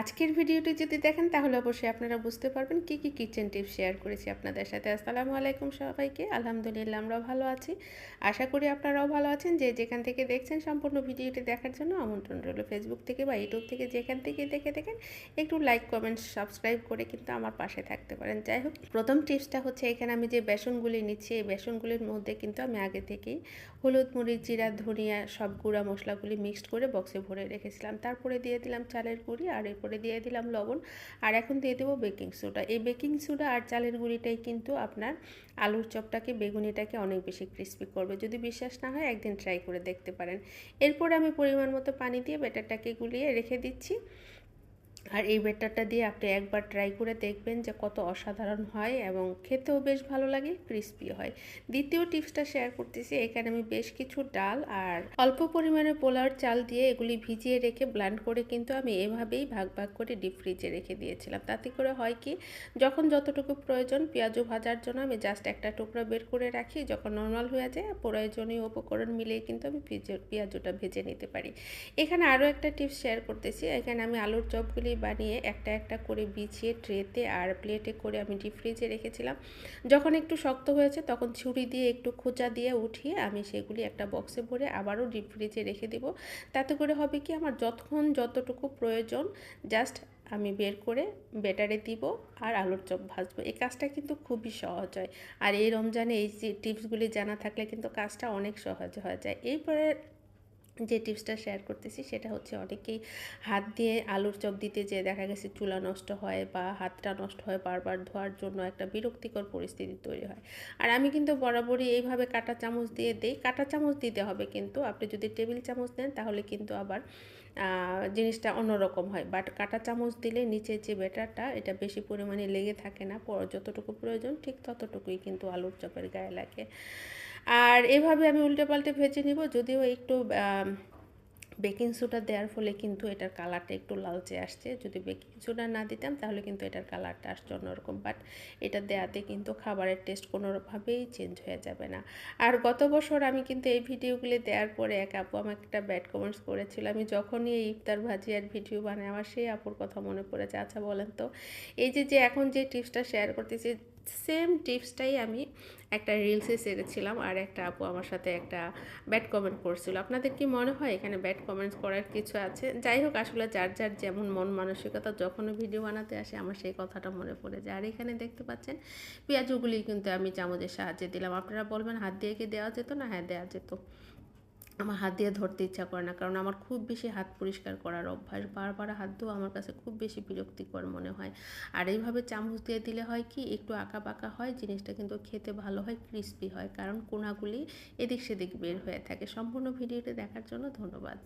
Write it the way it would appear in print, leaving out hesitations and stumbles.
আজকের ভিডিওটি যদি দেখেন তাহলে অবশ্যই আপনারা বুঝতে পারবেন কি কি কিচেন টিপস শেয়ার করেছি আপনাদের সাথে। আসসালামু আলাইকুম সবাইকে। আলহামদুলিল্লাহ আমরা ভালো আছি। আশা করি আপনারাও ভালো আছেন। যে যেখান থেকে দেখছেন সম্পূর্ণ ভিডিওটি দেখার জন্য আমন্ত্রণ রইল। ফেসবুক থেকে বা ইউটিউব থেকে যেখান থেকে দেখেন একটু লাইক কমেন্ট সাবস্ক্রাইব করে কিন্তু আমার পাশে থাকতে পারেন। যাই হোক, প্রথম টিপসটা হচ্ছে এখানে আমি যে বেসনগুলি নিচ্ছি এই বেসনগুলির মধ্যে কিন্তু আমি আগে থেকেই হলুদ, মরিচ, জিরা, ধনিয়া সব গুঁড়া মশলাগুলি মিক্সড করে বক্সে ভরে রেখেছিলাম। তারপরে দিয়ে দিলাম চালের গুঁড়ি আর এরপরে দিয়ে দিলাম লবণ আর এখন দিয়ে দেবো বেকিং সোডা। এই বেকিং সোডা আর চালের গুঁড়িটাই কিন্তু আপনার আলুর চপটাকে বেগুনিটাকে অনেক বেশি ক্রিস্পি করবে। যদি বিশ্বাস না হয় একদিন ট্রাই করে দেখতে পারেন। এরপর আমি পরিমাণ মতো পানি দিয়ে ব্যাটারটাকে গুলিয়ে রেখে দিচ্ছি। আর এই ব্যাটারটা দিয়ে আপনি একবার ট্রাই করে দেখবেন যে কত অসাধারণ হয় এবং খেতেও বেশ ভালো লাগে, ক্রিস্পি হয়। দ্বিতীয় টিপসটা শেয়ার করতেছি। এখানে আমি বেশ কিছু ডাল আর অল্প পরিমাণে পোলাওর চাল দিয়ে এগুলি ভিজিয়ে রেখে ব্লেন্ড করে কিন্তু আমি এভাবেই ভাগ ভাগ করে ডিপ ফ্রিজে রেখে দিয়েছিলাম। তাতে করে হয় কি, যখন যতটুকু প্রয়োজন পেঁয়াজু ভাজার জন্য আমি জাস্ট একটা টুকরো বের করে রাখি, যখন নর্মাল হয়ে যায় প্রয়োজনীয় উপকরণ মিলিয়ে কিন্তু আমি পেঁয়াজুটা ভেজে নিতে পারি। এখানে আরও একটা টিপস শেয়ার করতেছি। এখানে আমি আলুর চপগুলি বানিয়ে একটা একটা করে বিছিয়ে ট্রেতে আর প্লেটে করে আমি ডিপ ফ্রিজে রেখেছিলাম। যখন একটু শক্ত হয়েছে তখন ছুরি দিয়ে একটু খোঁচা দিয়ে উঠিয়ে আমি সেগুলি একটা বক্সে ভরে আবারও ডিপ ফ্রিজে রেখে দেব। তাতে করে হবে কি, আমার যতটুকু প্রয়োজন জাস্ট আমি বের করে ব্যাটারে দিব আর আলুর চপ ভাজবো। এই কাজটা কিন্তু খুবই সহজ হয়। আর এই রমজানে এই যে টিপসগুলি জানা থাকলে কিন্তু কাজটা অনেক সহজ হয়ে যায়। এরপরে যে টিপসটা শেয়ার করতেছি সেটা হচ্ছে, অনেকেই হাত দিয়ে আলুর চপ দিতে যেয়ে দেখা গেছে চুলা নষ্ট হয় বা হাতটা নষ্ট হয়, বারবার ধোয়ার জন্য একটা বিরক্তিকর পরিস্থিতি তৈরি হয়। আর আমি কিন্তু বরাবরই এইভাবে কাঁটা চামচ দিয়ে দেই। কাঁটা চামচ দিতে হবে, কিন্তু আপনি যদি টেবিল চামচ দেন তাহলে কিন্তু আবার জিনিসটা অন্যরকম হয়। বাট কাঁটা চামচ দিলে নিচের যে ব্যাটারটা এটা বেশি পরিমাণে লেগে থাকে না, যতটুকু প্রয়োজন ঠিক ততটুকুই কিন্তু আলুর চপের গায়ে লাগে। আর এভাবে আমি উল্টে পাল্টে ভেজে নিব। যদিও একটু বেকিং সোডা দেওয়ার ফলে কিন্তু এটার কালারটা একটু লালচে আসছে। যদি বেকিং সোডা না দিতাম তাহলে কিন্তু এটার কালারটা আসছে অন্যরকম। বাট এটা দেওয়াতে কিন্তু খাবারের টেস্ট কোনোভাবেই চেঞ্জ হয়ে যাবে না। আর গত বছর আমি কিন্তু এই ভিডিওগুলি দেওয়ার পরে এক আপু আমাকে একটা ব্যাড কমেন্টস করেছিল। আমি যখনই এই ইফতার ভাজিয়ার ভিডিও বানাই আমার সেই আপুর কথা মনে পড়েছে। আচ্ছা বলেন তো, এই যে এখন যে টিপসটা শেয়ার করতেছি সেম টিপসটাই আমি একটা রিলসে ছেড়েছিলাম আর একটা আপু আমার সাথে একটা ব্যাড কমেন্ট করছিল। আপনাদের কি মনে হয় এখানে ব্যাড কমেন্টস করার কিছু আছে? যাই হোক, আসলে যার যার যেমন মন মানসিকতা, যখনও ভিডিও বানাতে আসে আমার সেই কথাটা মনে পড়ে যায়। আর এখানে দেখতে পাচ্ছেন পেঁয়াজগুলি কিন্তু আমি চামচের সাহায্যে দিলাম। আপনারা বলবেন হাত দিয়ে কি দেওয়া যেত না? হ্যাঁ, দেওয়া যেত। আমার হাত দিয়ে ধরতে ইচ্ছা করে না, কারণ আমার খুব বেশি হাত পরিষ্কার করার অভ্যাস। বারবার হাত ধোয়া আমার কাছে খুব বেশি বিরক্তিকর মনে হয়। আর এইভাবে চামচ দিয়ে দিলে হয় কি, একটু আঁকা বাঁকা হয় জিনিসটা, কিন্তু খেতে ভালো হয়, ক্রিস্পি হয়, কারণ কোনাগুলি এদিক সেদিক বের হয়ে থাকে। সম্পূর্ণ ভিডিওটি দেখার জন্য ধন্যবাদ।